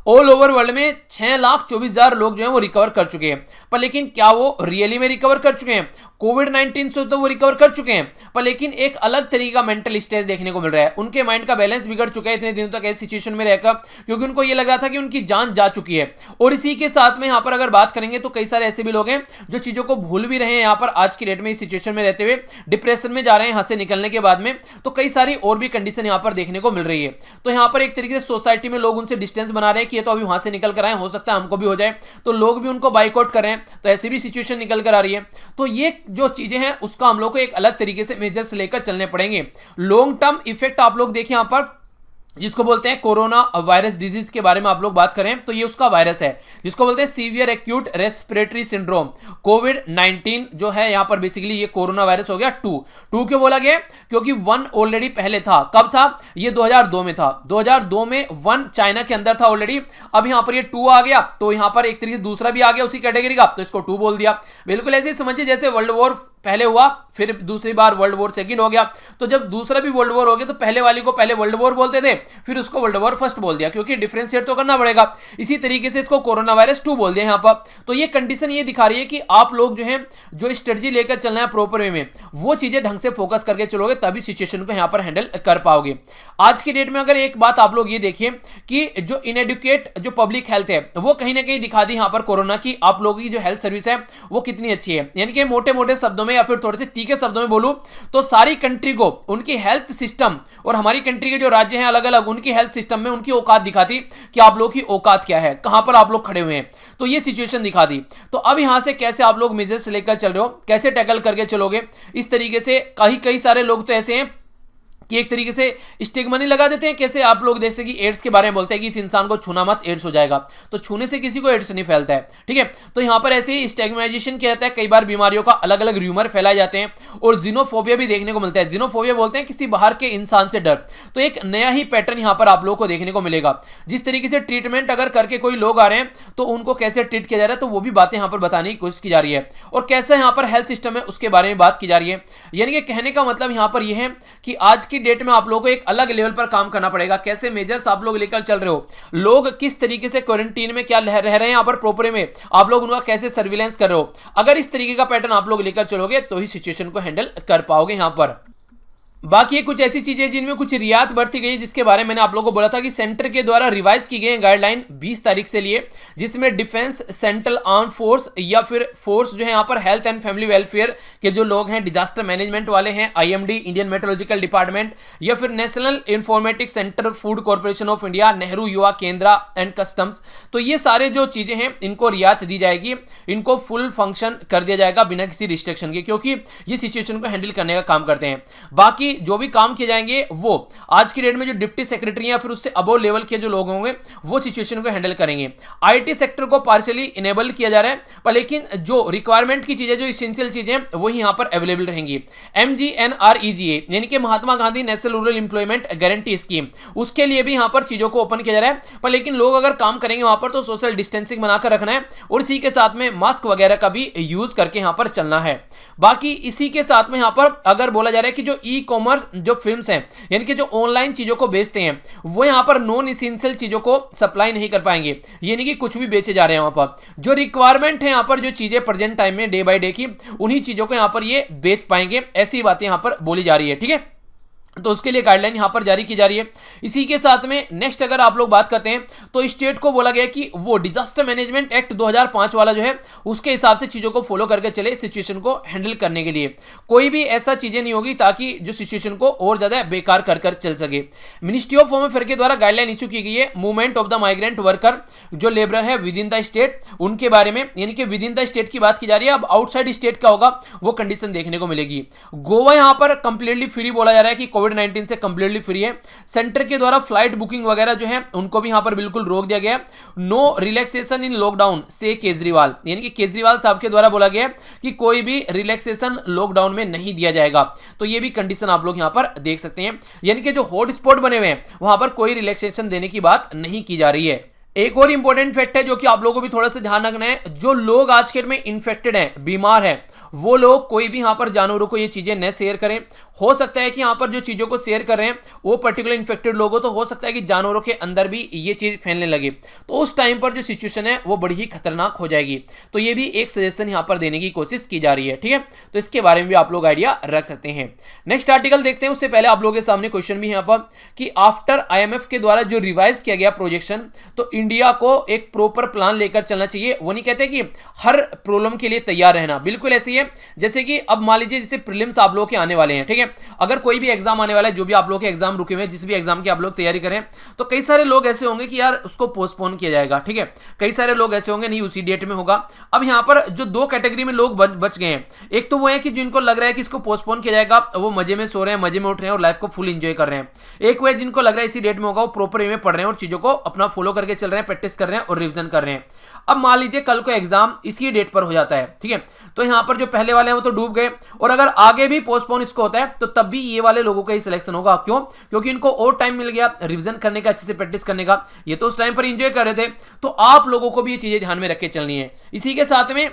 Speaker 1: ऑल ओवर वर्ल्ड में 6,24,000 लोग जो है वो रिकवर कर चुके हैं। पर लेकिन क्या वो रियली में रिकवर कर चुके हैं? कोविड-19 से तो वो रिकवर कर चुके हैं, पर लेकिन एक अलग तरीके का मेंटल स्टेज देखने को मिल रहा है। उनके माइंड का बैलेंस बिगड़ चुका है इतने दिनों तक ऐसी सिचुएशन में रहकर, क्योंकि उनको ये लग रहा था कि उनकी जान जा चुकी है। और इसी के साथ में यहाँ पर अगर बात करेंगे तो कई सारे ऐसे भी लोग हैं जो चीजों को भूल भी रहे हैं यहाँ पर आज की डेट में इस सिचुएशन में रहते हुए, डिप्रेशन में जा रहे हैं यहाँ से निकलने के बाद में। तो कई सारी और भी कंडीशन यहाँ पर देखने को मिल रही है। तो यहाँ पर एक तरीके से सोसाइटी में लोग उनसे डिस्टेंस बना रहे हैं कि ये तो अभी वहां से निकल कर आए, हो सकता है हमको भी हो जाए, तो लोग भी उनको बाइकआउट कर रहे हैं। तो ऐसी भी सिचुएशन निकल कर आ रही है। तो ये जो चीजें हैं उसका हम लोग को एक अलग तरीके से मेजर्स लेकर चलने पड़ेंगे। लॉन्ग टर्म इफेक्ट आप लोग देखिए यहां पर, जिसको बोलते हैं कोरोना वायरस डिजीज के बारे में आप लोग बात करें तो ये उसका वायरस है जिसको बोलते हैं सीवियर एक्यूट रेस्पिरेटरी सिंड्रोम। कोविड-19 जो है यहां पर बेसिकली ये कोरोना वायरस हो गया 2 क्यों बोला गया? क्योंकि 1 ऑलरेडी पहले था। कब था? ये 2002 में था। 2002 में 1 चाइना के अंदर था ऑलरेडी। अब यहां पर ये 2 आ गया, तो यहां पर एक तरीके से दूसरा भी आ गया उसी कैटेगरी का, तो इसको 2 बोल दिया। बिल्कुल ऐसे समझिए जैसे वर्ल्ड वॉर पहले हुआ, फिर दूसरी बार वर्ल्ड वॉर सेकंड हो गया, तो जब दूसरा भी वर्ल्ड वॉर हो गया तो पहले वाली को पहले वर्ल्ड वॉर बोलते थे, फिर उसको वर्ल्ड वॉर फर्स्ट बोल दिया, क्योंकि डिफरेंशिएट तो करना पड़ेगा। इसी तरीके से इसको कोरोना वायरस 2 बोल दिया यहां पर। तो ये कंडीशन ये दिखा रही है कि आप लोग जो है जो स्ट्रेटजी लेकर चलना है प्रॉपर वे में, वो चीजें ढंग से फोकस करके चलोगे तभी सिचुएशन को यहां पर हैंडल कर पाओगे। आज की डेट में अगर एक बात आप लोग ये देखिए कि जो इनएडुकेट जो पब्लिक हेल्थ है वो कहीं ना कहीं दिखा दी यहां पर कोरोना की आप लोगों की जो हेल्थ सर्विस है वो कितनी अच्छी है। यानी कि मोटे मोटे शब्दों में या फिर थोड़े से तीखे शब्दों में बोलूं तो सारी कंट्री को उनकी हेल्थ सिस्टम और हमारी कंट्री के जो राज्य हैं अलग अलग, उनकी हेल्थ सिस्टम में उनकी औकात दिखाती कि आप लोग की औकात क्या है, कहां पर आप लोग खड़े हुए हैं। तो ये सिचुएशन दिखा दी। तो अब यहां से कैसे आप लोग मेजर्स लेकर चल रहे हो, कैसे टैकल करके चलोगे, इस तरीके से कई सारे लोग तो ऐसे हैं कि एक तरीके से स्टिग्मा नहीं लगा देते हैं। कैसे आप लोग जैसे कि एड्स के बारे में बोलते हैं कि इस इंसान को छूना मत, एड्स हो जाएगा, तो छूने से किसी को एड्स नहीं फैलता है, ठीक है। तो यहां पर ऐसे ही स्टिग्माइजेशन किया जाता है, कई बार बीमारियों का अलग अलग र्यूमर फैलाए जाते हैं और जीनोफोबिया भी देखने को मिलता है। जीनोफोबिया बोलते हैं किसी बाहर के इंसान से डर। तो एक नया ही पैटर्न यहां पर आप लोगों को देखने को मिलेगा। जिस तरीके से ट्रीटमेंट अगर करके कोई लोग आ रहे हैं तो उनको कैसे ट्रीट किया जा रहा है, तो वो भी बातें यहां पर बताने की कोशिश की जा रही है। और कैसा यहां पर हेल्थ सिस्टम है उसके बारे में बात की जा रही है। यानी कि कहने का मतलब यहां पर यह है कि आज की डेट में आप लोगों को एक अलग लेवल पर काम करना पड़ेगा। कैसे मेजर्स आप लोग लेकर चल रहे हो, लोग किस तरीके से क्वारंटीन में क्या रह रहे हैं यहां पर प्रॉपर में, आप लोग उनका कैसे सर्विलेंस कर रहे हो। अगर इस तरीके का पैटर्न आप लोग लेकर चलोगे तो ही सिचुएशन को हैंडल कर पाओगे यहां पर। बाकी ये कुछ ऐसी चीजें जिनमें कुछ रियायत बरती गई, जिसके बारे में मैंने आप लोगों को बोला था कि सेंटर के द्वारा रिवाइज की गई गाइडलाइन 20 तारीख से लिए, जिसमें डिफेंस, सेंट्रल आर्म फोर्स या फिर फोर्स जो है यहाँ पर हेल्थ एंड फैमिली वेलफेयर के जो लोग हैं, डिजास्टर मैनेजमेंट वाले हैं, आईएमडी इंडियन मेट्रोलॉजिकल डिपार्टमेंट या फिर national informatics centre, food corporation of India, Nehru युवा केंद्र एंड कस्टम्स, तो ये सारे जो चीजें हैं इनको रियायत दी जाएगी, इनको फुल फंक्शन कर दिया जाएगा बिना किसी रिस्ट्रिक्शन के, क्योंकि ये सिचुएशन को हैंडल करने का काम करते हैं। बाकी जो भी काम किए जाएंगे वो आज की डेट में जो डिप्टी सेक्रेटरी या फिर उससे अबोव लेवल के जो लोग होंगे वो सिचुएशन को हैंडल करेंगे। आईटी सेक्टर को पार्शियली इनेबल किया जा रहा है, पर लेकिन जो रिक्वायरमेंट की चीजें, जो इसेंशियल चीजें वही यहां पर अवेलेबल रहेंगी। MGNREGA यानी कि Mahatma Gandhi national rural employment guarantee scheme, उसके लिए भी यहां पर चीजों को ओपन किया जा रहा है। पर लेकिन लोग अगर काम करेंगे वहां पर तो सोशल डिस्टेंसिंग बनाकर रखना है और इसी के साथ में मास्क वगैरह का भी यूज करके यहां पर चलना है। बाकी इसी के साथ में यहां पर अगर बोला जा रहा है कि जो ई कॉमर्स जो फिल्म्स हैं, यानी कि जो ऑनलाइन चीजों को बेचते हैं, वो यहां पर नॉन एसेंशियल चीजों को सप्लाई नहीं कर पाएंगे, यानी कि कुछ भी बेचे जा रहे हैं। वहां पर जो रिक्वायरमेंट है, यहां पर जो चीजें प्रेजेंट टाइम में डे बाय डे की, उन्हीं चीजों को यहां पर ये बेच पाएंगे, ऐसी बातें यहां पर बोली जा रही है, ठीक है। तो उसके लिए गाइडलाइन यहां पर जारी की जा रही है। इसी के साथ में नेक्स्ट अगर आप लोग बात करते हैं तो स्टेट को बोला गया कि वो डिजास्टर मैनेजमेंट एक्ट 2005 वाला जो है उसके हिसाब से चीजों को फॉलो करके चले सिचुएशन को हैंडल करने के लिए। कोई भी ऐसा चीजें नहीं होगी ताकि जो सिचुएशन को और ज्यादा बेकार कर चल सके। मिनिस्ट्री ऑफ होम अफेयर के द्वारा गाइडलाइन इश्यू की गई है movement of the migrant worker, जो लेबर है विद इन द स्टेट, उनके बारे में, यानी कि विद इन द स्टेट की बात की जा रही है। अब आउटसाइड स्टेट का होगा वो कंडीशन देखने को मिलेगी। गोवा यहां पर कंप्लीटली फ्री बोला जा रहा है कि कोविड-19 से कंप्लीटली फ्री है। सेंटर के द्वारा फ्लाइट बुकिंग वगैरह जो है उनको भी यहां पर बिल्कुल रोक दिया गया। नो रिलैक्सेशन इन लॉकडाउन से केजरीवाल, यानी कि केजरीवाल साहब के द्वारा बोला गया कि कोई भी रिलैक्सेशन लॉकडाउन में नहीं दिया जाएगा। तो ये भी कंडीशन आप लोग यहां पर देख सकते हैं, यानी कि जो हॉट स्पॉट बने हुए हैं वहां पर कोई रिलैक्सेशन देने की बात नहीं की जा रही है। एक और इंपॉर्टेंट फैक्ट है जो कि आप लोगों को भी थोड़ा सा ध्यान रखना है, जो लोग आज के डेट में इन्फेक्टेड हैं, बीमार हैं, वो लोग कोई भी यहां पर जानवरों को ये चीजें न शेयर करें। हो सकता है कि यहां पर जो चीजों को शेयर कर रहे हैं वो पर्टिकुलर इन्फेक्टेड लोग हो, तो हो सकता है कि जानवरों के अंदर भी ये चीज फैलने लगे, तो उस टाइम पर जो सिचुएशन है वो बड़ी ही खतरनाक हो जाएगी। तो ये भी एक सजेशन यहां पर देने की कोशिश की जा रही है, ठीक है। तो इसके बारे में भी आप लोग आइडिया रख सकते हैं। नेक्स्ट आर्टिकल देखते हैं, उससे पहले आप लोगों के सामने क्वेश्चन भी यहां पर कि आफ्टर आईएमएफ के द्वारा जो रिवाइज किया गया प्रोजेक्शन, तो इंडिया को एक प्रॉपर प्लान लेकर चलना चाहिए। वो नहीं कहते कि हर प्रॉब्लम के लिए तैयार रहना, बिल्कुल ऐसे ही है जैसे कि अब मान लीजिए जैसे प्रीलिम्स आप लोगों के आने वाले हैं, ठीक है। अगर कोई भी एग्जाम आने वाला है, जो भी आप लोगों के एग्जाम रुके हुए हैं, जिस भी एग्जाम की आप लोग तैयारी करें, तो कई सारे लोग ऐसे होंगे कि यार उसको पोस्टपोन किया जाएगा, ठीक है। कई सारे लोग ऐसे होंगे नहीं उसी डेट में होगा। अब यहां पर जो दो कैटेगरी में लोग बच गए हैं, एक तो वो है कि जिनको लग रहा है कि इसको पोस्टपोन किया जाएगा, वो मजे में सो रहे हैं, मजे में उठ रहे हैं और लाइफ को फुल एंजॉय कर रहे हैं। एक वो है जिनको लग रहा है इसी डेट में होगा, वो प्रॉपर वे में पढ़ रहे हैं और चीजों को अपना फॉलो करके चल रहे हैं, प्रैक्टिस कर रहे हैं और रिविजन कर रहे हैं। अब मान लीजिए कल को एग्जाम इसी डेट पर हो जाता है, ठीक है, तो यहां पर जो पहले वाले हैं वो तो डूब गए, और अगर आगे भी पोस्टपोन इसको होता है तो तब भी ये वाले लोगों का ही सिलेक्शन होगा। क्यों? क्योंकि इनको और टाइम मिल गया रिवीजन करने का, अच्छे से प्रैक्टिस करने का। ये तो उस टाइम पर एंजॉय कर रहे थे, तो आप लोगों को भी ये चीजें ध्यान में रख के चलनी है। इसी के साथ में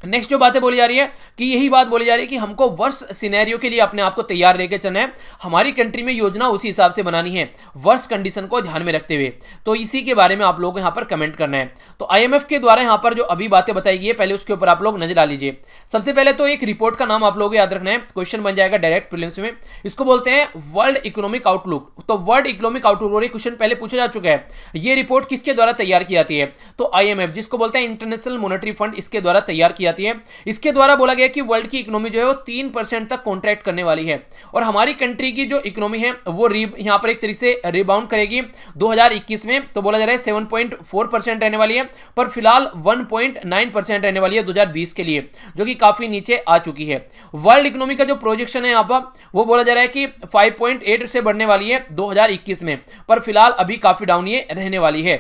Speaker 1: नेक्स्ट जो बातें बोली जा रही है कि यही बात बोली जा रही है कि हमको वर्ष सिनेरियो के लिए अपने आप को तैयार लेके चलना है, हमारी कंट्री में योजना उसी हिसाब से बनानी है, वर्ष कंडीशन को ध्यान में रखते हुए। तो इसी के बारे में आप लोगों को यहां पर कमेंट करना है। तो आईएमएफ के द्वारा यहां पर जो अभी बातें बताई गई है, पहले उसके ऊपर आप लोग नजर डाल लीजिए। सबसे पहले तो एक रिपोर्ट का नाम आप लोगों को याद रखना है, क्वेश्चन बन जाएगा डायरेक्ट प्रीलिम्स में। इसको बोलते हैं वर्ल्ड इकोनॉमिक आउटलुक। तो वर्ल्ड इकोनॉमिक आउटलुक, और ये क्वेश्चन पहले पूछा जा चुका है, ये रिपोर्ट किसके द्वारा तैयार की जाती है? तो आईएमएफ, जिसको बोलते हैं इंटरनेशनल मॉनेटरी फंड, इसके द्वारा तैयार की जाती है। इसके द्वारा बोला गया कि वर्ल्ड की इकोनॉमी जो है वो 3% तक कॉन्ट्रैक्ट करने वाली है, और हमारी कंट्री की जो इकोनॉमी है वो यहां पर एक तरीके से रिबाउंड करेगी 2021 में। तो बोला जा रहा है 7.4% रहने वाली है, पर फिलहाल 1.9% रहने वाली है 2020 के लिए, जो कि काफी नीचे आ चुकी है। वर्ल्ड इकोनॉमी का जो प्रोजेक्शन है यहां पर वो बोला जा रहा है कि 5.8 से बढ़ने वाली है 2021 में, पर फिलहाल अभी काफी डाउन ये रहने वाली है।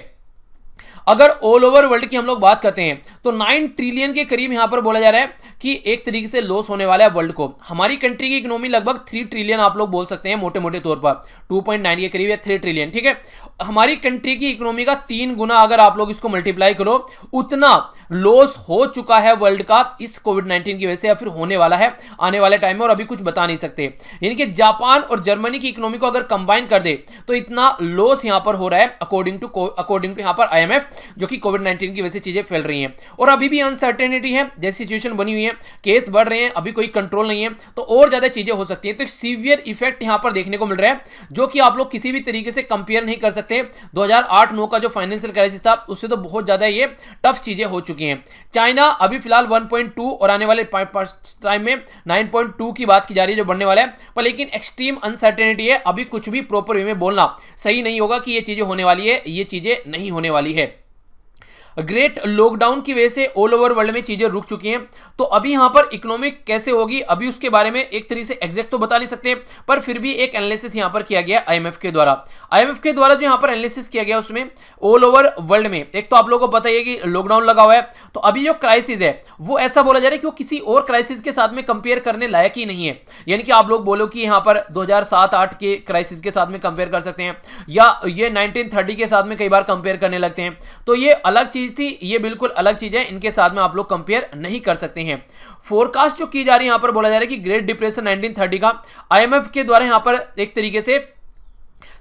Speaker 1: अगर ऑल ओवर वर्ल्ड की हम लोग बात करते हैं तो 9 ट्रिलियन के करीब यहां पर बोला जा रहा है कि एक तरीके से लॉस होने वाला है वर्ल्ड को। हमारी कंट्री की इकोनॉमी लगभग 3 ट्रिलियन आप लोग बोल सकते हैं मोटे मोटे तौर पर, 2.9 के करीब या 3 ट्रिलियन, ठीक है। हमारी कंट्री की इकोनॉमी का 3 गुना अगर आप लोग इसको मल्टीप्लाई करो, उतना लॉस हो चुका है वर्ल्ड का इस कोविड-19 की वजह से, या फिर होने वाला है आने वाले टाइम में, और अभी कुछ बता नहीं सकते। यानी कि जापान और जर्मनी की इकोनॉमी को अगर कंबाइन कर दे तो इतना लॉस यहां पर हो रहा है अकॉर्डिंग टू यहां पर आईएमएफ, जो कि कोविड-19 की वजह से चीजें फैल रही हैं। और अभी भी अनसर्टेनिटी है, जैसी सिचुएशन बनी हुई है, केस बढ़ रहे हैं, अभी कोई कंट्रोल नहीं है, तो और ज्यादा चीजें हो सकती है। तो एक सीवियर इफेक्ट यहां पर देखने को मिल रहा है, जो कि आप लोग किसी भी तरीके से कंपेयर नहीं कर सकते। 2008-9 का जो फाइनेंशियल क्राइसिस था उससे तो बहुत ज्यादा ये टफ चीजें हो चुकी हैं। चाइना अभी फिलहाल 1.2 और आने वाले टाइम में 9.2 की बात की जा रही है जो बढ़ने वाला है, पर लेकिन एक्सट्रीम अनसर्टेनिटी है, अभी कुछ भी प्रॉपर वे में बोलना सही नहीं होगा कि ये चीजें होने वाली है, ये चीजें नहीं होने वाली है। ग्रेट लॉकडाउन की वजह से ऑल ओवर वर्ल्ड में चीजें रुक चुकी हैं, तो अभी यहां पर इकोनॉमिक कैसे होगी अभी उसके बारे में एक तरीके से एग्जैक्ट तो बता नहीं सकते, पर फिर भी एक एनालिसिस यहां पर किया गया आईएमएफ के द्वारा। आईएमएफ के द्वारा जो यहां पर एनालिसिस किया गया उसमें ऑल ओवर वर्ल्ड में, एक तो आप लोगों को पता ही है कि लॉकडाउन लगा हुआ है, तो अभी जो क्राइसिस है वो ऐसा बोला जा रहा है कि वो किसी और क्राइसिस के साथ में कंपेयर करने लायक ही नहीं है। यानी कि आप लोग बोलो कि यहां पर 2007-8 के क्राइसिस के साथ में कंपेयर कर सकते हैं, या ये 1930 के साथ में कई बार कंपेयर करने लगते हैं, तो ये अलग चीज थी, ये बिल्कुल अलग चीज है, इनके साथ में आप लोग कंपेयर नहीं कर सकते हैं। फोरकास्ट जो की जा रही है यहां पर बोला जा रहा है कि ग्रेट डिप्रेशन 1930 का आईएमएफ के द्वारा यहां पर एक तरीके से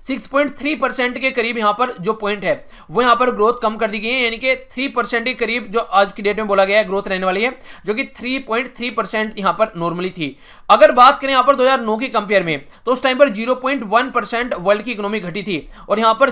Speaker 1: 6.3% के करीब यहां पर जो पॉइंट है वो यहां पर ग्रोथ कम कर दी गई है, यानी कि 3% के करीब जो आज की डेट में बोला गया है ग्रोथ रहने वाली है, जो कि 3.3% यहां पर नॉर्मली थी। अगर बात करें यहां पर 2009 के कंपेयर में, तो उस टाइम पर 0.1% वर्ल्ड की इकोनॉमी घटी थी, और यहां पर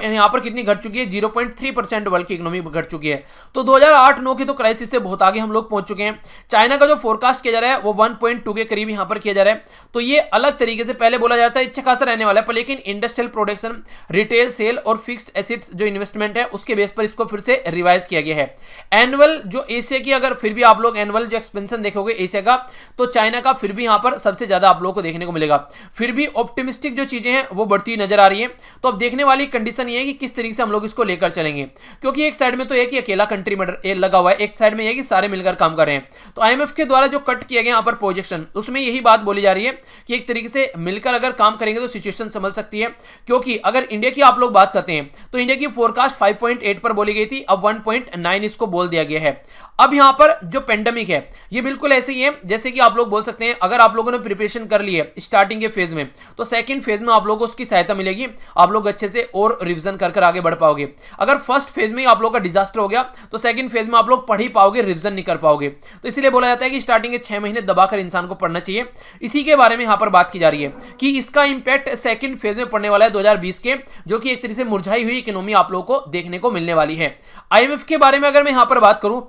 Speaker 1: यहां पर कितनी घट चुकी है, 0.3% वर्ल्ड की इकोनॉमी घट चुकी है। तो 2008-9 की तो क्राइसिस से बहुत आगे हम लोग पहुंच चुके हैं। चाइना का जो फोरकास्ट किया जा रहा है वो 1.2 के करीब यहां पर किया जा रहा है, तो ये अलग तरीके से पहले बोला जाता है अच्छा खासा रहने वाला है, पर लेकिन इंडस्ट्रियल प्रोडक्शन, रिटेल सेल और फिक्स्ड एसेट्स जो इन्वेस्टमेंट है उसके बेस पर इसको फिर से रिवाइज किया गया है। एनुअल जो एशिया की, अगर फिर भी आप लोग एनुअल जो एक्सपेंशन देखोगे एशिया का, तो चाइना का फिर भी यहां पर सबसे ज्यादा आप लोगों को देखने को मिलेगा। फिर भी ऑप्टिमिस्टिक जो चीजें हैं वो बढ़ती नजर आ रही है। तो अब देखने वाली कंडीशन ये है कि किस तरीके से हम लोग इसको लेकर चलेंगे, क्योंकि एक साइड में तो एक ही अकेला कंट्री में लगा हुआ है, एक साइड में ये कि सारे मिलकर काम कर रहे हैं। तो आईएमएफ के द्वारा जो कट किया गया यहां पर प्रोजेक्शन, उसमें यही बात बोली जा रही है कि एक तरीके से मिलकर अगर काम करेंगे तो सिचुएशन संभल सकती है। क्योंकि अगर इंडिया की आप लोग बात करते हैं तो इंडिया की फोरकास्ट 5.8 पर बोली गई थी, अब 1.9 इसको बोल दिया गया है। अब यहां पर जो पेंडेमिक है ये बिल्कुल ऐसे ही है जैसे कि आप लोग बोल सकते हैं अगर आप लोगों ने प्रिपरेशन कर ली है स्टार्टिंग के फेज में तो सेकंड फेज में आप लोगों को उसकी सहायता मिलेगी, आप लोग अच्छे से और रिवीजन कर आगे बढ़ पाओगे। अगर फर्स्ट फेज में आप लोग का डिजास्टर हो गया तो सेकंड फेज में आप लोग पढ़ ही पाओगे, रिवीजन नहीं कर पाओगे। तो इसलिए बोला जाता है कि स्टार्टिंग के 6 महीने दबाकर इंसान को पढ़ना चाहिए। इसी के बारे में यहां पर बात की जा रही है कि इसका इंपैक्ट सेकंड फेज में पड़ने वाला है 2020 के, जो कि एक तरीके से मुरझाई हुई इकोनॉमी आप लोगों को देखने को मिलने वाली है। आईएमएफ के बारे में अगर मैं यहां पर बात करूं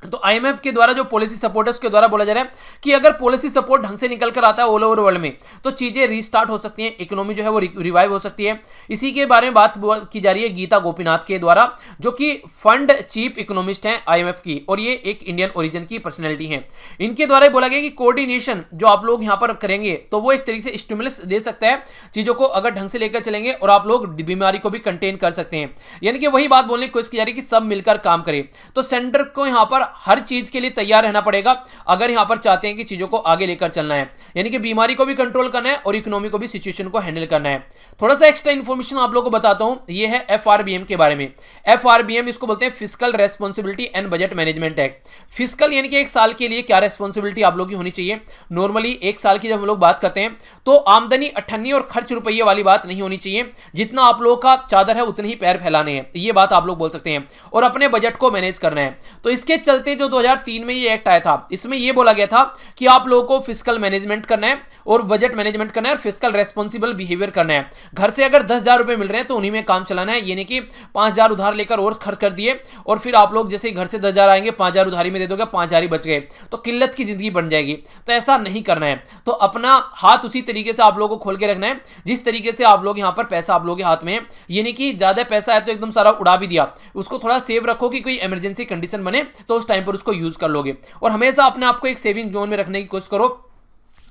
Speaker 1: तो आईएमएफ के द्वारा जो पॉलिसी सपोर्ट है उसके द्वारा बोला जा रहा है कि अगर पॉलिसी सपोर्ट ढंग से निकल कर आता है ऑल ओवर वर्ल्ड में तो चीजें रीस्टार्ट हो सकती हैं, इकोनॉमी जो है वो रिवाइव हो सकती है। इसी के बारे में बात की जा रही है गीता गोपीनाथ के द्वारा, जो कि फंड चीफ इकोनॉमिस्ट हैं आईएमएफ की, और ये एक इंडियन ओरिजिन की पर्सनैलिटी है। इनके द्वारा बोला गया कि कोऑर्डिनेशन जो आप लोग यहां पर करेंगे तो वो एक तरीके से स्टिमुलस दे सकता है चीजों को, अगर ढंग से लेकर चलेंगे और आप लोग बीमारी को भी कंटेन कर सकते हैं। यानी कि वही बात बोलने की कोशिश की जा रही है कि सब मिलकर काम करें। तो सेंटर को यहां पर हर चीज के लिए तैयार रहना पड़ेगा अगर यहां पर चाहते हैं कि चीजों को आगे लेकर चलना है, यानी कि बीमारी को भी कंट्रोल करना है और इकोनॉमी को भी सिचुएशन को हैंडल करना है। थोड़ा सा एक्स्ट्रा इंफॉर्मेशन आप लोगों को बताता हूं, यह है एफआरबीएम के बारे में। एफआरबीएम इसको बोलते हैं fiscal responsibility and budget management act. Fiscal यानी कि एक साल के लिए क्या रेस्पॉन्सिबिलिटी आप लोगों की होनी चाहिए। नॉर्मली एक साल की जब हम लोग बात करते हैं तो आमदनी अठन्नी और खर्च रुपये वाली बात नहीं होनी चाहिए, जितना आप लोगों का चादर है उतने ही पैर फैलाने हैं, ये बात आप लोग बोल सकते हैं, और अपने बजट को मैनेज करना है। तो इसके चलते जो 2003 में ये एक्ट आया था इसमें ये बोला गया था कि आप लोगों को फिस्कल मैनेजमेंट करना है और बजट मैनेजमेंट करना है और फिस्कल रेस्पॉन्सिबल बिहेवियर करना है। घर से अगर 10,000 रुपए मिल रहे हैं तो उन्हीं में काम चलाना है, यानी कि 5,000 उधार लेकर और खर्च कर दिए और फिर आप लोग जैसे घर से 10,000 आएंगे 5,000 उधारी में दे दोगे, 5,000 ही बच गए तो किल्लत की जिंदगी बन जाएगी। तो ऐसा नहीं करना है। तो अपना हाथ उसी तरीके से आप लोगों को खोल के रखना है जिस तरीके से आप लोग यहां पर पैसा आप लोगों के हाथ में है, यानी कि ज्यादा पैसा है तो एकदम सारा उड़ा भी दिया, उसको थोड़ा सेव रखो कि कोई इमरजेंसी कंडीशन बने तो उस टाइम पर उसको यूज कर लोगे। और हमेशा अपने आप को एक सेविंग जोन में रखने की कोशिश करो।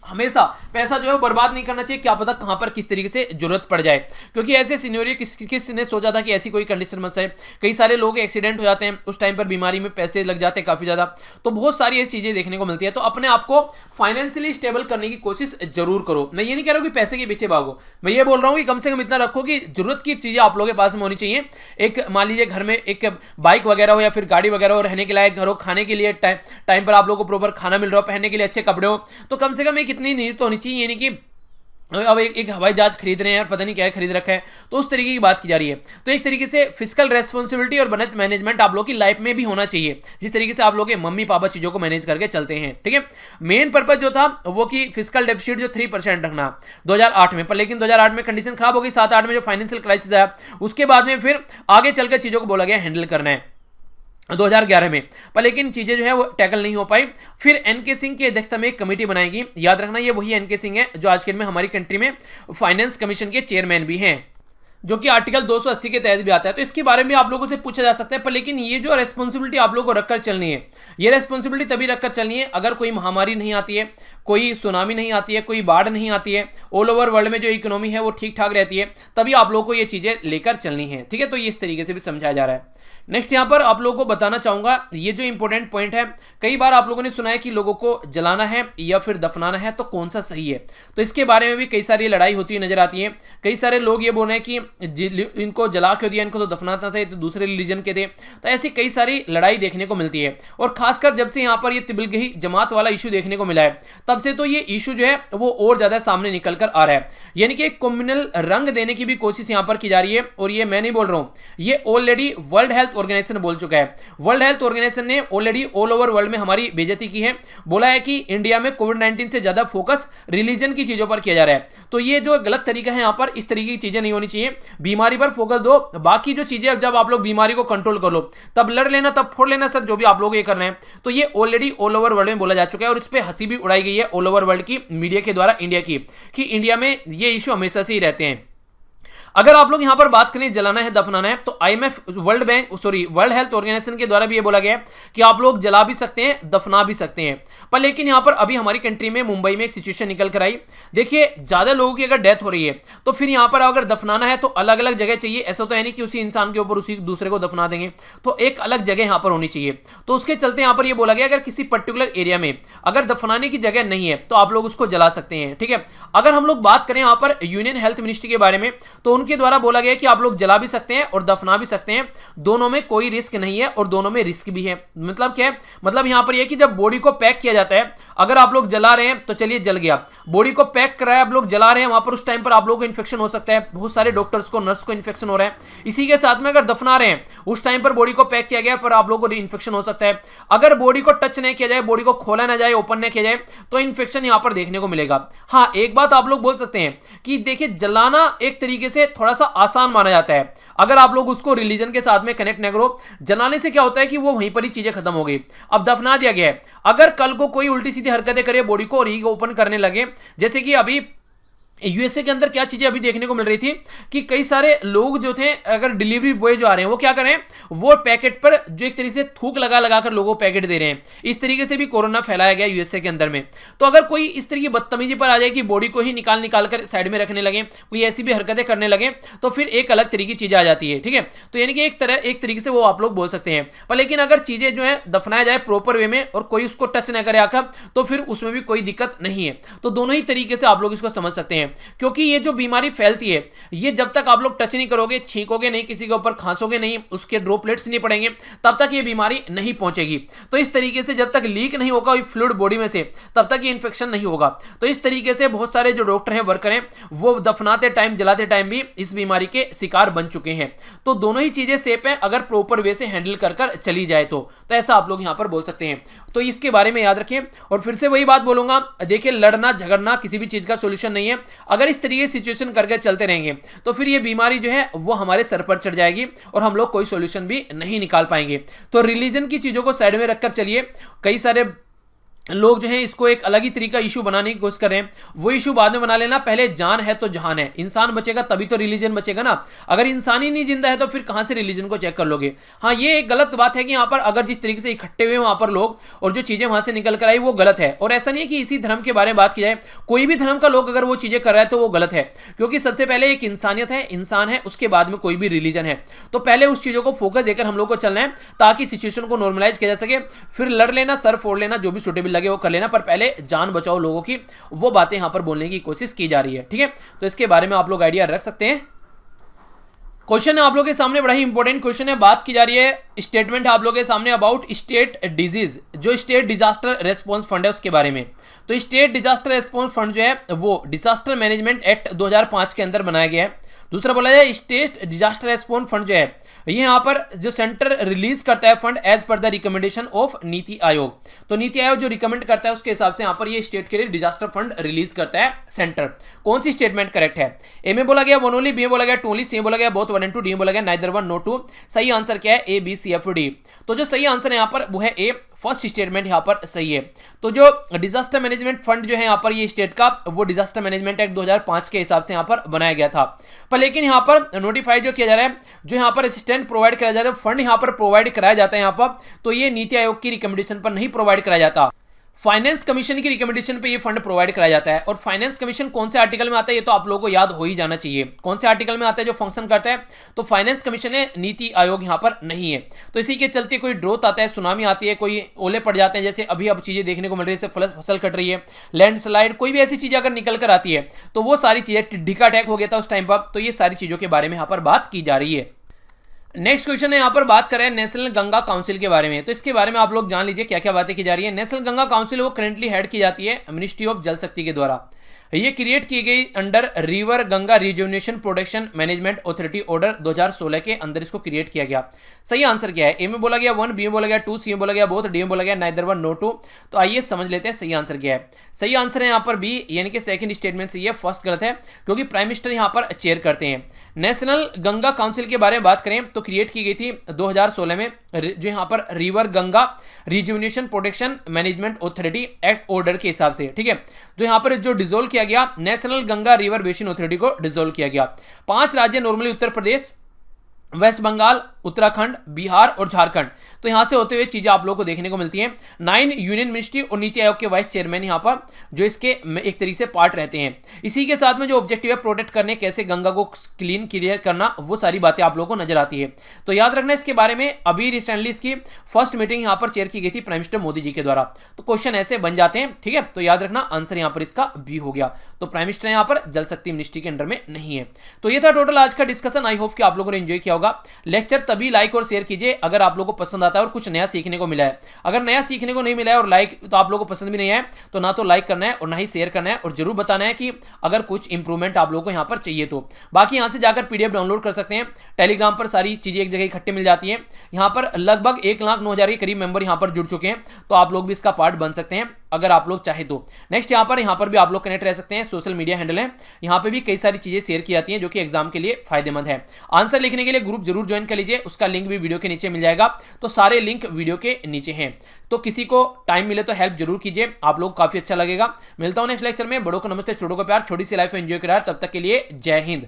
Speaker 1: हमेशा पैसा जो है बर्बाद नहीं करना चाहिए, क्या पता कहां पर किस तरीके से जरूरत पड़ जाए, क्योंकि ऐसे सिनेरियो किसने सोचा था कि ऐसी कोई कंडीशन मत है। कई सारे लोग एक्सीडेंट हो जाते हैं, उस टाइम पर बीमारी में पैसे लग जाते हैं काफी ज्यादा, तो बहुत सारी ऐसी चीजें देखने को मिलती है। तो अपने आप को फाइनेंशियली स्टेबल करने की कोशिश जरूर करो। मैं ये नहीं कह रहा हूं कि पैसे के पीछे भागो, मैं ये बोल रहा हूं कि कम से कम इतना रखो कि जरूरत की चीजें आप लोगों के पास में होनी चाहिए। एक मान लीजिए घर में एक बाइक वगैरह हो या फिर गाड़ी वगैरह हो, रहने के लायक घर हो, खाने के लिए टाइम पर आप लोगों को प्रॉपर खाना मिल रहा हो, पहनने के लिए अच्छे कपड़े हो, तो कम से कम एक इतनी नीड तो होनी चाहिए। यानी कि अब एक हवाई जहाज खरीद रहे हैं और पता नहीं क्या खरीद रखा है, तो उस तरीके की बात की जा रही है। तो एक तरीके से फिस्कल रेस्पॉन्सिबिलिटी और बजट मैनेजमेंट आप लोगों की लाइफ में भी होना चाहिए, जिस तरीके से आप लोग के मम्मी पापा चीजों को मैनेज करके चलते हैं। ठीक है, मेन पर्पज जो था वो कि फिस्कल डेफिसिट जो 3% रखना 2008 में, पर लेकिन 2008 में कंडीशन खराब हो गई। 7-8 में जो फाइनेंशियल क्राइसिस आया उसके बाद में फिर आगे चलकर चीजों को बोला गया हैंडल करना है 2011 में, पर लेकिन चीजें जो है वो टैकल नहीं हो पाई। फिर एनके सिंह की अध्यक्षता में एक कमेटी बनाएगी, याद रखना ये वही एनके सिंह है जो आज के दिन में हमारी कंट्री में फाइनेंस कमीशन के चेयरमैन भी हैं, जो कि आर्टिकल 280 के तहत भी आता है। तो इसके बारे में आप लोगों से पूछा जा सकता है, पर लेकिन ये जो रेस्पॉन्सिबिलिटी आप लोगों को रखकर चलनी है, ये रेस्पॉन्सिबिलिटी तभी रखकर चलनी है अगर कोई महामारी नहीं आती है, कोई सुनामी नहीं आती है, कोई बाढ़ नहीं आती है, ऑल ओवर वर्ल्ड में जो इकोनॉमी है वो ठीक ठाक रहती है, तभी आप लोगों को ये चीजें लेकर चलनी है। ठीक है, तो ये इस तरीके से भी समझाया जा रहा है। नेक्स्ट यहां पर आप लोगों को बताना चाहूंगा, ये जो इंपॉर्टेंट पॉइंट है, कई बार आप लोगों ने सुना है कि लोगों को जलाना है या फिर दफनाना है तो कौन सा सही है। तो इसके बारे में भी कई सारी लड़ाई होती हुई नजर आती है। कई सारे लोग ये बोल रहे हैं कि इनको जला क्यों दिया, इनको तो दफनाना था, तो दूसरे रिलीजन के थे। तो ऐसी कई सारी लड़ाई देखने को मिलती है, और खासकर जब से यहाँ पर ये तिबिलगही जमात वाला इशू देखने को मिला है तब से तो ये इशू जो है वो और ज्यादा सामने निकल कर आ रहा है। यानी कि एक कम्युनल रंग देने की भी कोशिश यहाँ पर की जा रही है, और ये मैं नहीं बोल रहा हूं, ये ऑलरेडी वर्ल्ड हेल्थ ऑर्गेनाइजेशन बोल चुका है। वर्ल्ड हेल्थ ऑर्गेनाइजेशन ने ऑलरेडी ऑल ओवर वर्ल्ड में हमारी बेइज्जती की है, बोला है कि इंडिया में कोविड-19 से ज्यादा फोकस रिलीजन की चीजों पर किया जा रहा है। तो ये जो गलत तरीका है यहाँ पर, इस तरीके की चीजें नहीं होनी चाहिए। बीमारी पर फोकस दो, बाकी जो चीजें जब आप लोग बीमारी को कंट्रोल कर लो तब लड़ लेना, तब फोड़ लेना सर, जो भी आप लोग ये कर रहे हैं। तो ये ऑलरेडी ऑल ओवर वर्ल्ड में बोला जा चुका है, और इस पर हंसी भी उड़ाई गई है ऑल ओवर वर्ल्ड की मीडिया के द्वारा इंडिया की, कि इंडिया में ये इशू हमेशा से ही रहते हैं। अगर आप लोग यहां पर बात करें जलाना है दफनाना है, तो आईएमएफ वर्ल्ड हेल्थ ऑर्गेनाइजेशन के द्वारा भी ये बोला गया है कि आप लोग जला भी सकते हैं दफना भी सकते हैं। पर लेकिन यहां पर अभी हमारी कंट्री में मुंबई में एक सिचुएशन निकल कर आई। देखिए ज्यादा लोगों की अगर डेथ हो रही है तो फिर यहां पर अगर दफनाना है तो अलग अलग जगह चाहिए। ऐसा तो है नहीं कि उसी इंसान के ऊपर उसी दूसरे को दफना देंगे, तो एक अलग जगह यहां पर होनी चाहिए। तो उसके चलते यहां पर यह बोला गया अगर किसी पर्टिकुलर एरिया में अगर दफनाने की जगह नहीं है तो आप लोग उसको जला सकते हैं। ठीक है, अगर हम लोग बात करें यहां पर यूनियन हेल्थ मिनिस्ट्री के बारे में, तो उनके द्वारा बोला गया कि आप लोग जला भी सकते हैं और दफना भी सकते हैं, दोनों में कोई रिस्क नहीं है और दोनों में रिस्क भी है। मतलब क्या है, मतलब यहां पर यह कि जब बॉडी को पैक किया जाता है, अगर आप लोग जला रहे हैं तो चलिए जल गया, बॉडी को पैक कराया आप लोग जला रहे हैं, वहां पर उस टाइम पर आप लोगों को इन्फेक्शन हो सकता है, बहुत सारे डॉक्टर्स को नर्स को इन्फेक्शन हो रहा है। इसी के साथ में अगर दफना रहे हैं उस टाइम पर बॉडी को पैक किया गया फिर आप लोगों को इन्फेक्शन हो सकता है। अगर बॉडी को टच नहीं किया जाए, बॉडी को खोला ना जाए, ओपन नहीं किया जाए, तो इन्फेक्शन यहां पर देखने को मिलेगा। हाँ, एक बात आप लोग बोल सकते हैं कि देखिए जलाना एक तरीके से थोड़ा सा आसान माना जाता है अगर आप लोग उसको रिलीजन के साथ में कनेक्ट न करो। जलाने से क्या होता है कि वो वहीं पर ही चीजें खत्म हो गई। अब दफना दिया गया है, अगर कल को कोई उल्टी सीधी हरकतें करे, बॉडी को री ओपन करने लगे, जैसे कि अभी यूएसए के अंदर क्या चीजें अभी देखने को मिल रही थी कि कई सारे लोग जो थे, अगर डिलीवरी बॉय जो आ रहे हैं वो क्या करें, वो पैकेट पर जो एक तरीके से थूक लगा लगा कर लोगों को पैकेट दे रहे हैं। इस तरीके से भी कोरोना फैलाया गया यूएसए के अंदर में। तो अगर कोई इस तरह की बदतमीजी पर आ जाए कि बॉडी को ही निकाल निकाल कर साइड में रखने लगे, कोई ऐसी भी हरकतें करने लगे, तो फिर एक अलग तरीके की चीज आ जाती है। ठीक है, तो यानी कि एक तरीके से वो आप लोग बोल सकते हैं। पर लेकिन अगर चीजें जो है दफनाया जाए प्रॉपर वे में और कोई उसको टच न करे आकर, तो फिर उसमें भी कोई दिक्कत नहीं है। तो दोनों ही तरीके से आप लोग इसको समझ सकते हैं, क्योंकि ये जो बीमारी फैलती है, ये जब तक आप लोग टच नहीं करोगे, छींकोगे नहीं, किसी के ऊपर खांसोगे नहीं, उसके ड्रॉपलेट्स नहीं पड़ेंगे, तब तक ये बीमारी नहीं पहुंचेगी। तो इस तरीके से जब तक लीक नहीं होगा फ्लूइड बॉडी में से, तब तक ये इंफेक्शन नहीं होगा। तो इस तरीके से बहुत सारे जो डॉक्टर हैं, वर्कर हैं, वो दफनाते टाइम जलाते टाइम भी इस बीमारी के शिकार बन चुके हैं। तो दोनों ही चीजें सेफ हैं अगर प्रॉपर वे से हैंडल कर चली जाए तो ऐसा आप लोग यहां पर बोल सकते हैं। तो इसके बारे में याद रखें। और फिर से वही बात बोलूंगा, देखिए लड़ना झगड़ना किसी भी चीज का सॉल्यूशन नहीं है। अगर इस तरीके से सिचुएशन करके चलते रहेंगे तो फिर ये बीमारी जो है वो हमारे सर पर चढ़ जाएगी और हम लोग कोई सॉल्यूशन भी नहीं निकाल पाएंगे। तो रिलीजन की चीजों को साइड में रखकर चलिए। कई सारे लोग जो हैं इसको एक अलग ही तरीका इशू बनाने की कोशिश कर रहे हैं, वो इशू बाद में बना लेना। पहले जान है तो जहान है, इंसान बचेगा तभी तो रिलीजन बचेगा ना। अगर इंसान ही नहीं जिंदा है तो फिर कहां से रिलीजन को चेक कर लोगे। हाँ, ये एक गलत बात है कि यहाँ पर अगर जिस तरीके से इकट्ठे हुए वहां पर लोग और जो चीजें वहां से निकल कर आई वो गलत है। और ऐसा नहीं है कि इसी धर्म के बारे में बात की जाए, कोई भी धर्म का लोग अगर वो चीजें कर रहा है तो वो गलत है, क्योंकि सबसे पहले एक इंसानियत है, इंसान है, उसके बाद में कोई भी रिलीजन है। तो पहले उस चीजों को फोकस देकर हम लोग को चलना है ताकि सिचुएशन को नॉर्मलाइज किया जा सके। फिर लड़ लेना, सर फोड़ लेना, जो भी सुटेबल लगे वो कर लेना, पर पहले जान बचाओ लोगों की, वो बातें यहां पर बोलने की कोशिश की जा रही है। ठीक है, तो इसके बारे में आप लोग आइडिया रख सकते हैं। क्वेश्चन है आप लोगों के सामने, बड़ा ही इंपॉर्टेंट क्वेश्चन है। बात की जा रही है, स्टेटमेंट है आप लोगों के सामने अबाउट स्टेट डिजीज, जो स्टेट डिजास्टर रेस्पॉन्स फंड है उसके बारे में। तो स्टेट डिजास्टर रेस्पॉन्स फंड जो है वो डिजास्टर मैनेजमेंट एक्ट 2005 के अंदर बनाया गया है। दूसरा बोला जाए स्टेट डिजास्टर रेस्पॉन्स फंड जो है ये यहाँ पर जो सेंटर रिलीज करता है fund as per the recommendation of NITI Aayog. तो नीति आयोग जो रिकमेंड करता है उसके हिसाब से यहाँ पर ये स्टेट के लिए डिजास्टर फंड रिलीज करता है सेंटर। कौन सी स्टेटमेंट करेक्ट है? ए में बोला गया वन ओनली, बी में बोला गया टू ओनली, सी में बोला गया both one and two, D में बोला गया नाइदर वन नो टू। सही आंसर क्या है? A B C F D. तो जो सही आंसर है यहाँ पर वो है ए, फर्स्ट स्टेटमेंट यहाँ पर सही है। तो जो डिजास्टर मैनेजमेंट फंड जो है यहाँ पर ये स्टेट का, वो डिजास्टर मैनेजमेंट एक्ट 2005 के हिसाब से यहाँ पर बनाया गया था। पर लेकिन यहाँ पर नोटिफाइड जो किया जा रहा है, जो यहाँ पर असिस्टेंट प्रोवाइड कराया जाता है, फंड यहाँ पर प्रोवाइड कराया जाता है यहाँ पर, तो ये नीति आयोग की रिकमेंडेशन पर नहीं प्रोवाइड कराया जाता, फाइनेंस कमीशन की रिकमेंडेशन पे ये फंड प्रोवाइड कराया जाता है। और फाइनेंस कमीशन कौन से आर्टिकल में आता है ये तो आप लोगों को याद हो ही जाना चाहिए। कौन से आर्टिकल में आता है जो फंक्शन करता है? तो फाइनेंस कमीशन है, नीति आयोग यहाँ पर नहीं है। तो इसी के चलते कोई ड्रोथ आता है, सुनामी आती है, कोई ओले पड़ जाते हैं, जैसे अभी अब चीजें देखने को मिल रही है, जैसे फसल कट रही है, लैंडस्लाइड, कोई भी ऐसी चीजें अगर निकल कर आती है तो वो सारी चीजें, टिड्डी का अटैक हो गया था उस टाइम पर, तो ये सारी चीजों के बारे में यहाँ पर बात की जा रही है। नेक्स्ट क्वेश्चन है, यहाँ पर बात करें नेशनल गंगा काउंसिल के बारे में। तो इसके बारे में आप लोग जान लीजिए क्या क्या बातें की जा रही है। नेशनल गंगा काउंसिल वो करेंटली हेड की जाती है मिनिस्ट्री ऑफ जल शक्ति के द्वारा। ये क्रिएट की गई under river Ganga rejuvenation protection management authority order 2016 के अंदर इसको क्रिएट किया गया। सही आंसर क्या है? ए में बोला गया वन, बी में बोला गया टू, सी में बोला गया बोथ, डी में बोला गया नाइदर वन नो टू। तो आइए समझ लेते हैं सही आंसर क्या है। सही आंसर है यहाँ पर बी, यानी कि सेकंड स्टेटमेंट से ये फर्स्ट गलत है, क्योंकि प्राइम मिनिस्टर यहाँ पर चेयर करते हैं। नेशनल गंगा काउंसिल के बारे में बात करें तो क्रिएट की गई थी 2016 में, जो यहाँ पर river Ganga rejuvenation protection management authority act order के हिसाब से। ठीक है, जो यहाँ पर जो डिजोल्व डिसोल्व किया गया, national Ganga river basin authority को डिसोल्व किया गया। 5 राज्य नॉर्मली उत्तर प्रदेश, वेस्ट बंगाल, उत्तराखंड, बिहार और झारखंड, तो यहां से होते हुए चीजें आप लोगों को देखने को मिलती हैं। 9 यूनियन मिनिस्ट्री और नीति आयोग के वाइस चेयरमैन यहां पर जो इसके एक तरीके से पार्ट रहते हैं। इसी के साथ में जो ऑब्जेक्टिव है प्रोटेक्ट करने, कैसे गंगा को क्लियर करना, वो सारी बातें आप लोगों को नजर आती है। तो याद रखना इसके बारे में, अभी रिसेंटली इसकी फर्स्ट मीटिंग यहां पर चेयर की गई थी प्राइम मिनिस्टर मोदी जी के द्वारा। तो क्वेश्चन ऐसे बन जाते हैं, ठीक है। तो याद रखना आंसर यहां पर इसका बी हो गया। तो प्राइम मिनिस्टर यहां पर जल शक्ति मिनिस्ट्री के अंडर में नहीं है। तो ये था टोटल आज का डिस्कशन। आई होप कि आप लोगों ने एंजॉय किया होगा। लेक्चर तभी लाइक और शेयर कीजिए अगर आप लोगों को पसंद आता है और कुछ नया सीखने को मिला है। अगर नया सीखने को नहीं मिला है और लाइक तो आप लोगों को पसंद भी नहीं है, तो ना तो लाइक करना है और ना ही शेयर करना है, और जरूर बताना है कि अगर कुछ इंप्रूवमेंट आप लोगों को यहां पर चाहिए तो। बाकी यहां से जाकर पीडीएफ डाउनलोड कर सकते हैं। टेलीग्राम पर सारी चीजें एक जगह इकट्ठे मिल जाती हैं। यहां पर लगभग 1,09,000 के करीब मेंबर यहां पर जुड़ चुके हैं, तो आप लोग भी इसका पार्ट बन सकते हैं अगर आप लोग चाहे तो। नेक्स्ट यहां पर भी आप लोग कनेक्ट रह सकते हैं। सोशल मीडिया हैंडल है, यहां पे भी कई सारी चीजें शेयर की जाती हैं जो कि एग्जाम के लिए फायदेमंद है। आंसर लिखने के लिए ग्रुप जरूर ज्वाइन कर लीजिए, उसका लिंक भी वीडियो के नीचे मिल जाएगा। तो सारे लिंक वीडियो के नीचे हैं। तो किसी को टाइम मिले तो हेल्प जरूर कीजिए, आप लोग काफी अच्छा लगेगा। मिलता हूं नेक्स्ट लेक्चर में। बड़ों को नमस्ते, छोटों को प्यार, छोटी सी लाइफ एंजॉय करा। तब तक के लिए जय हिंद।